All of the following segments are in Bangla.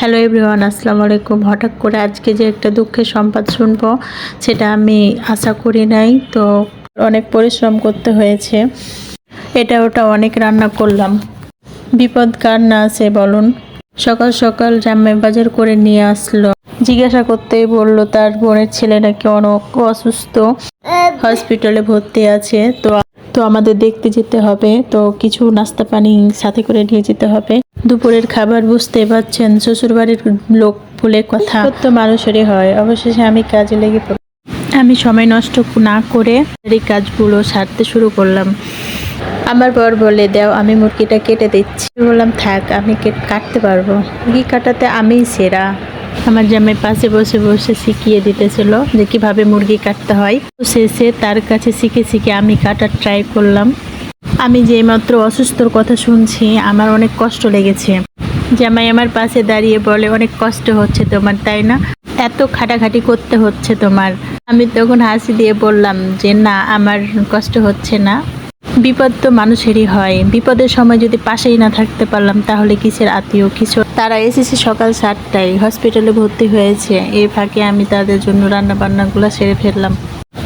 হ্যালো এভরিওয়ান, আসসালামু আলাইকুম। হঠাৎ করে আজকে যে একটা দুঃখের সংবাদ শুনবো সেটা আমি আশা করি নাই। তো অনেক পরিশ্রম করতে হয়েছে, এটা ওটা অনেক রান্না করলাম। বিপদ কার না আছে বলুন। সকাল সকাল জামাই বাজার করে নিয়ে আসলো। জিজ্ঞাসা করতেই বললো তার বোনের ছেলে নাকি অনেক অসুস্থ, হসপিটালে ভর্তি আছে। তো আমাদের দেখতে যেতে হবে, তো কিছু নাস্তা পানি সাথে করে নিয়ে যেতে হবে। দুপুরের খাবার বুঝতে পারছেন, শ্বশুরবাড়ির লোক বলে কথা তো মানুষেরই হয়। অবশেষে আমি কাজে লেগে পড়ি। আমি সময় নষ্ট না করে এই কাজগুলো সারতে শুরু করলাম। আমার বর বলে, দাও আমি মুরগিটা কেটে দিচ্ছি। বললাম থাক, আমি কাটতে পারবো, মুরগি কাটাতে আমিই সেরা। আমার জামাই পাশে বসে বসে শিখিয়ে দিতেছিল যে কিভাবে মুরগি কাটতে হয়। শেষে তার কাছে শিখে শিখে আমি কাটার ট্রাই করলাম। আমি যেই মাত্র অসুস্থর কথা শুনছি আমার অনেক কষ্ট লেগেছে। জামাই আমার পাশে দাঁড়িয়ে বলে, অনেক কষ্ট হচ্ছে তোমার তাই না, এত খাটাখাটি করতে হচ্ছে তোমার। আমি তখন হাসি দিয়ে বললাম যে না, আমার কষ্ট হচ্ছে না। বিপদ তো মানুষেরই হয়, বিপদের সময় যদি পাশেই না থাকতে পারলাম তাহলে কিসের আত্মীয় কিছু। তারা এসেছে সকাল 7টায়, হসপিটালে ভর্তি হয়েছে। এই ফাঁকে আমি তাদের জন্য রান্না বান্নাগুলো সেরে ফেললাম।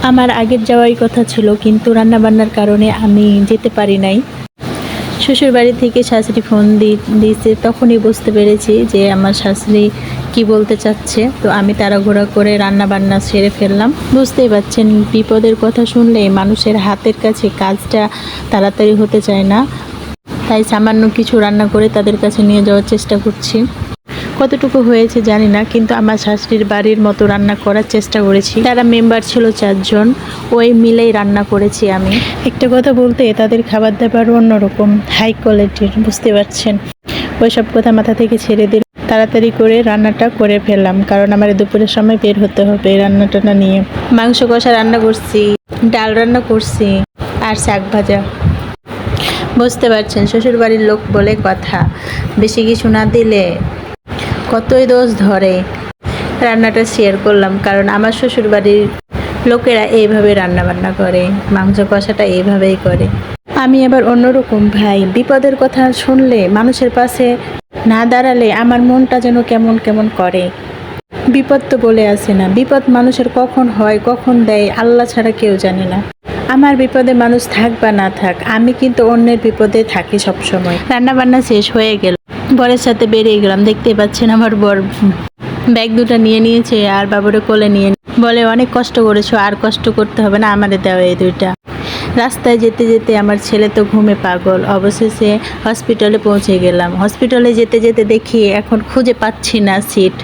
আমার আগের যাওয়াই কথা ছিল, কিন্তু রান্নাবান্নার কারণে আমি যেতে পারি নাই। শ্বশুর বাড়ি থেকে শাশুড়ি ফোন দিয়েছে, তখনই বুঝতে পেরেছি যে আমার শাশুড়ি কি বলতে চাচ্ছে। তো আমি তাড়াহুড়া করে রান্না বান্না সেরে ফেললাম। বুঝতেই পারছেন, বিপদের কথা শুনলে মানুষের হাতের কাছে কাজটা তাড়াতাড়ি হতে চায় না। তাই সামান্য কিছু রান্না করে তাদের কাছে নিয়ে যাওয়ার চেষ্টা করছি। কতটুকু হয়েছে জানি না, কিন্তু আমার শাশুড়ির বাড়ির মতো রান্না করার চেষ্টা করেছি। তারা মেম্বার ছিল 4 জন, ওই মিলেই রান্না করেছি আমি। একটা কথা বলতে, তাদের খাবার দাবার অন্যরকম, হাই কোয়ালিটির, বুঝতে পারছেন। ওইসব কথা মাথা থেকে ছেড়ে দিল, তাড়াতাড়ি করে রান্নাটা করে ফেললাম, কারণ আমার দুপুরের সময় বের হতে হবে রান্নাটা নিয়ে। মাংস কষা রান্না করছি, ডাল রান্না করছি, আর শাক ভাজা। বুঝতে পারছেন, শ্বশুর বাড়ির লোক বলে কথা, বেশি কিছু না দিলে কতই দোষ ধরে। রান্নাটা শেয়ার করলাম কারণ আমার শ্বশুর বাড়ির লোকেরা এইভাবে রান্না বান্না করে, মাংস কষাটা এইভাবেই করে। আমি আবার অন্যরকম ভাই, বিপদের কথা শুনলে মানুষের পাশে না দাঁড়ালে আমার মনটা যেন কেমন কেমন করে। বিপদ তো বলে আসে না, বিপদ মানুষের কখন হয় কখন দেয় আল্লাহ ছাড়া কেউ জানে না। আমার বিপদে মানুষ থাক বা না থাক, আমি কিন্তু অন্যের বিপদে থাকি সবসময়। রান্না বান্না শেষ হয়ে গেল, বরের সাথে বেরিয়ে গেলাম। দেখতেই পাচ্ছেন আমার বর ব্যাগ দুটো নিয়ে নিয়েছে আর বাবুরে কোলে নিয়ে বলে, অনেক কষ্ট করেছো, আর কষ্ট করতে হবে না, আমারে দেওয়া এই দুইটা। রাস্তায় যেতে যেতে আমার ছেলে তো ঘুমে পাগল। অবশেষে হসপিটালে পৌঁছে গেলাম। হসপিটালে যেতে যেতে দেখি এখন খুঁজে পাচ্ছি না সিট।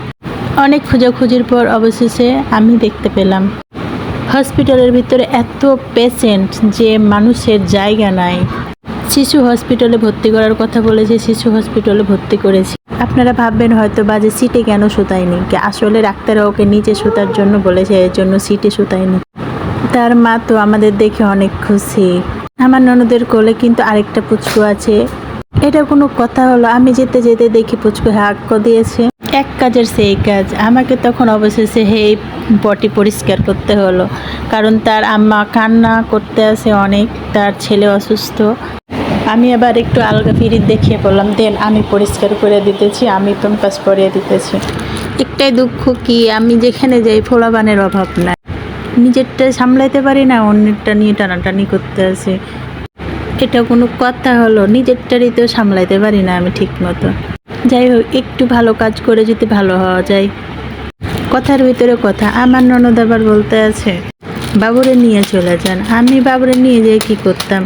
অনেক খোঁজাখুঁজির পর অবশেষে আমি দেখতে পেলাম। হসপিটালের ভিতরে এত পেশেন্ট যে মানুষের জায়গা নাই। শিশু হসপিটালে ভর্তি করার কথা বলেছে, শিশু হসপিটালে ভর্তি করেছি। আপনারা ভাববেন হয়তো বাজে সিটে কেন শুতায়নি, আসলে ডাক্তাররা ওকে নিচে শুতার জন্য বলেছে, এর জন্য সিটে শুতায়নি। তার মা তো আমাদের দেখে অনেক খুশি। আমার ননদের কোলে কিন্তু আরেকটা পুচকু আছে। এটা কোনো কথা হলো, আমি যেতে যেতে দেখি পুচকু হাঁক দিয়েছে। এক কাজের সেই কাজ, আমাকে তখন অবশেষে পটি পরিষ্কার করতে হলো, কারণ তার আম্মা কান্না করতে আসে অনেক, তার ছেলে অসুস্থ। আমি আবার একটু আলগা ফিরিত দেখিয়ে বললাম, দেন আমি পরিষ্কার করে দিতেছি, আমি পাস পরিয়ে দিতেছি। একটাই দুঃখ কি, আমি যেখানে যাই ফোলাবানের অভাব নাই। নিজেরটা সামলাইতে পারি না, অন্যেরটা নিয়ে টানাটানি করতে আসে। এটা কোনো কথা হলো, নিজেরটারই তো সামলাইতে পারি না আমি ঠিক মতো। যাই হোক, একটু ভালো কাজ করে যদি ভালো হওয়া যায়। কথার ভিতরে কথা, আমার ননদ আবার বলতে আছে, বাবুরে নিয়ে চলে যান। আমি বাবুরে নিয়ে যেয়ে কি করতাম,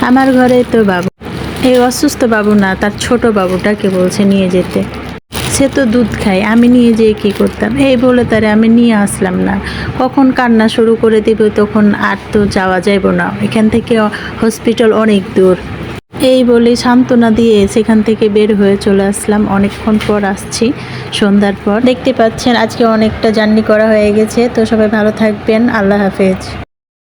আমার ঘরে তো বাবু, এই অসুস্থ বাবু না, তার ছোট বাবুটাকে বলছে নিয়ে যেতে। সে তো দুধ খায়, আমি নিয়ে যেয়ে কী করতাম, এই বলে তারে আমি নিয়ে আসলাম না। কখন কান্না শুরু করে দিব, তখন আর তো যাওয়া যাইব না, এখান থেকে হসপিটাল অনেক দূর। এই বলে সান্ত্বনা দিয়ে সেখান থেকে বের হয়ে চলে আসলাম। অনেকক্ষণ পর আসছি, সন্ধ্যার পর। দেখতে পাচ্ছেন আজকে অনেকটা জার্নি করা হয়ে গেছে। তো সবাই ভালো থাকবেন, আল্লাহ হাফেজ।